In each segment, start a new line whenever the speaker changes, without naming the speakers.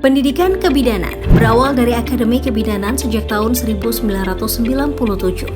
Pendidikan kebidanan berawal dari Akademi Kebidanan sejak tahun 1997.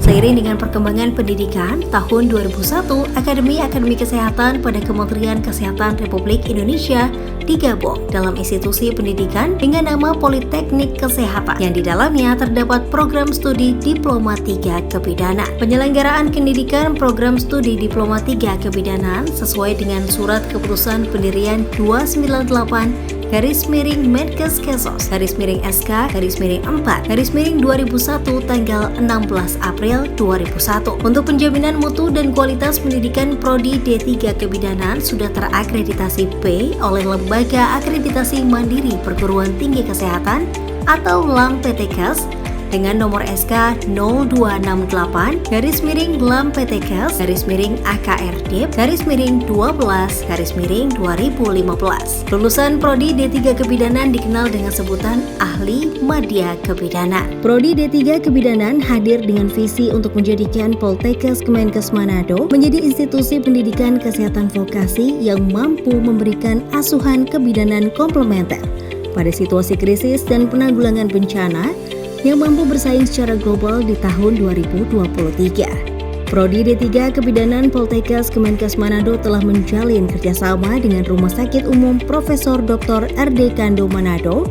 Seiring dengan perkembangan pendidikan, tahun 2001, Akademi Kesehatan pada Kementerian Kesehatan Republik Indonesia digabung dalam institusi pendidikan dengan nama Politeknik Kesehatan, yang di dalamnya terdapat program studi Diploma 3 Kebidanan. Penyelenggaraan pendidikan program studi Diploma 3 Kebidanan sesuai dengan Surat Keputusan Pendirian 298/Kesos/SK/4/2001 tanggal 16 April 2001. Untuk penjaminan mutu dan kualitas pendidikan Prodi D3 Kebidanan sudah terakreditasi B oleh Lembaga Akreditasi Mandiri Perguruan Tinggi Kesehatan atau LAMPTKes dengan nomor SK 0268-LAMPTKes/AKRDIP/12/2015. Lulusan Prodi D3 Kebidanan dikenal dengan sebutan Ahli Madya Kebidanan. Prodi D3 Kebidanan hadir dengan visi untuk menjadikan Poltekkes Kemenkes Manado menjadi institusi pendidikan kesehatan vokasi yang mampu memberikan asuhan kebidanan komplementer pada situasi krisis dan penanggulangan bencana yang mampu bersaing secara global di tahun 2023. Prodi D3 Kebidanan Poltekkes Kemenkes Manado telah menjalin kerjasama dengan Rumah Sakit Umum Profesor Dr. R.D. Kando Manado,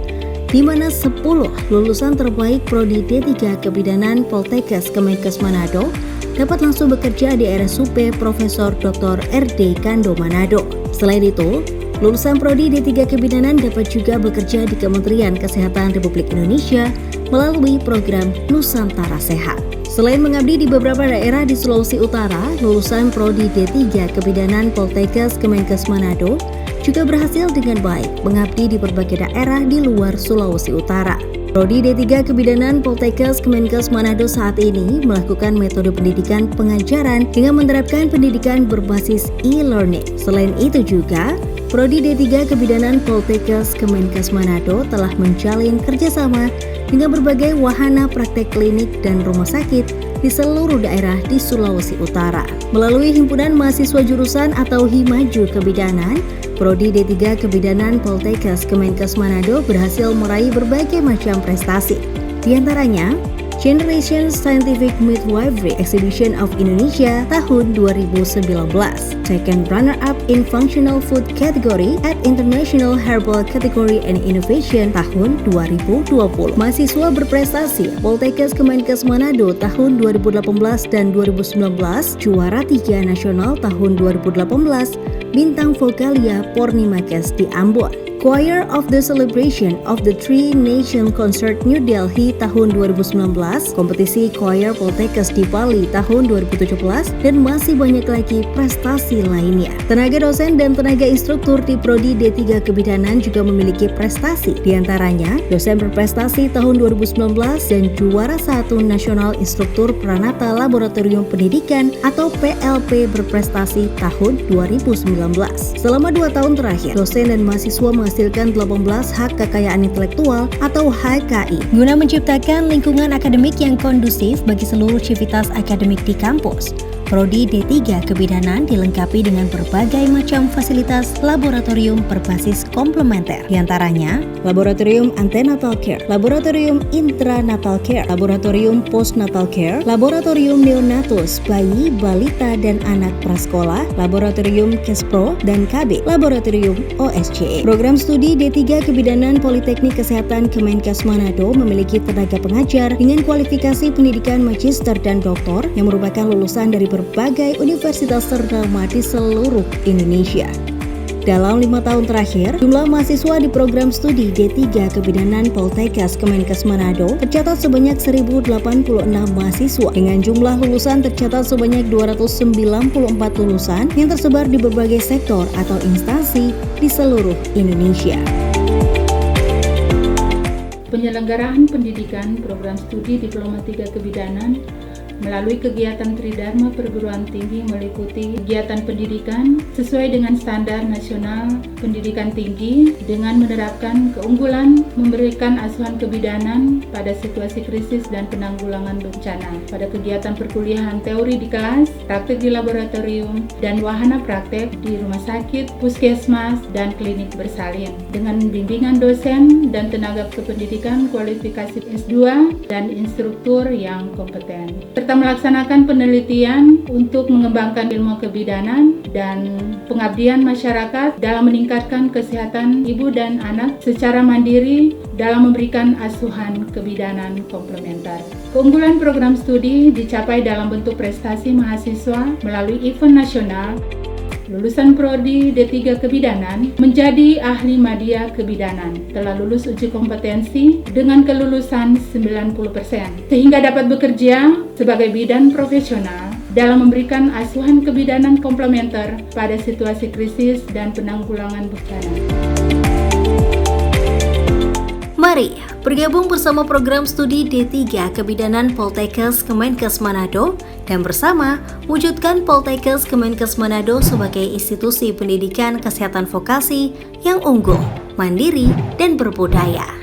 di mana 10 lulusan terbaik Prodi D3 Kebidanan Poltekkes Kemenkes Manado dapat langsung bekerja di RSUP Profesor Dr. R.D. Kando Manado. Selain itu, lulusan Prodi D3 Kebidanan dapat juga bekerja di Kementerian Kesehatan Republik Indonesia melalui program Nusantara Sehat. Selain mengabdi di beberapa daerah di Sulawesi Utara, lulusan Prodi D3 Kebidanan Poltekkes Kemenkes Manado juga berhasil dengan baik mengabdi di berbagai daerah di luar Sulawesi Utara. Prodi D3 Kebidanan Poltekkes Kemenkes Manado saat ini melakukan metode pendidikan pengajaran dengan menerapkan pendidikan berbasis e-learning. Selain itu juga, Prodi D3 Kebidanan Poltekkes Kemenkes Manado telah menjalin kerjasama dengan berbagai wahana praktek klinik dan rumah sakit di seluruh daerah di Sulawesi Utara. Melalui Himpunan Mahasiswa Jurusan atau Himaju Kebidanan, Prodi D3 Kebidanan Poltekkes Kemenkes Manado berhasil meraih berbagai macam prestasi. Di antaranya, Generation Scientific Midwifery Exhibition of Indonesia tahun 2019, second runner-up in Functional Food Category at International Herbal Category and Innovation tahun 2020. Mahasiswa berprestasi Poltekkes Kemenkes Manado tahun 2018 dan 2019, juara 3 nasional tahun 2018, bintang vokalia Pornimakes di Ambon. Choir of the Celebration of the Three Nation Concert New Delhi tahun 2019, kompetisi choir Poltekkes di Bali tahun 2017, dan masih banyak lagi prestasi lainnya. Tenaga dosen dan tenaga instruktur di Prodi D3 Kebidanan juga memiliki prestasi. Di antaranya, dosen berprestasi tahun 2019 dan juara 1 Nasional Instruktur Pranata Laboratorium Pendidikan atau PLP berprestasi tahun 2019. Selama 2 tahun terakhir, dosen dan mahasiswa menghasilkan 18 hak kekayaan intelektual atau HKI guna menciptakan lingkungan akademik yang kondusif bagi seluruh civitas akademik di kampus. Prodi D3 Kebidanan dilengkapi dengan berbagai macam fasilitas laboratorium berbasis komplementer. Di antaranya, Laboratorium Antenatal Care, Laboratorium Intranatal Care, Laboratorium Postnatal Care, Laboratorium Neonatus, Bayi, Balita, dan Anak Prasekolah, Laboratorium Kespro, dan KB, Laboratorium OSCE. Program studi D3 Kebidanan Politeknik Kesehatan Kemenkes Manado memiliki tenaga pengajar dengan kualifikasi pendidikan magister dan doktor yang merupakan lulusan dari berbagai universitas ternama di seluruh Indonesia. Dalam 5 tahun terakhir, jumlah mahasiswa di program studi D3 Kebidanan Poltekkes Kemenkes Manado tercatat sebanyak 1.086 mahasiswa dengan jumlah lulusan tercatat sebanyak 294 lulusan yang tersebar di berbagai sektor atau instansi di seluruh Indonesia.
Penyelenggaraan pendidikan program studi Diploma 3 Kebidanan melalui kegiatan Tridharma Perguruan Tinggi meliputi kegiatan pendidikan sesuai dengan standar nasional pendidikan tinggi dengan menerapkan keunggulan memberikan asuhan kebidanan pada situasi krisis dan penanggulangan bencana pada kegiatan perkuliahan teori di kelas, praktek di laboratorium, dan wahana praktek di rumah sakit, puskesmas, dan klinik bersalin dengan bimbingan dosen dan tenaga kependidikan kualifikasi S2 dan instruktur yang kompeten, serta melaksanakan penelitian untuk mengembangkan ilmu kebidanan dan pengabdian masyarakat dalam meningkatkan kesehatan ibu dan anak secara mandiri dalam memberikan asuhan kebidanan komplementer. Keunggulan program studi dicapai dalam bentuk prestasi mahasiswa melalui event nasional. Lulusan Prodi D3 Kebidanan menjadi ahli madya kebidanan, telah lulus uji kompetensi dengan kelulusan 90%, sehingga dapat bekerja sebagai bidan profesional dalam memberikan asuhan kebidanan komplementer pada situasi krisis dan penanggulangan bencana.
Mari bergabung bersama program studi D3 Kebidanan Poltekkes Kemenkes Manado dan bersama wujudkan Poltekkes Kemenkes Manado sebagai institusi pendidikan kesehatan vokasi yang unggul, mandiri, dan berbudaya.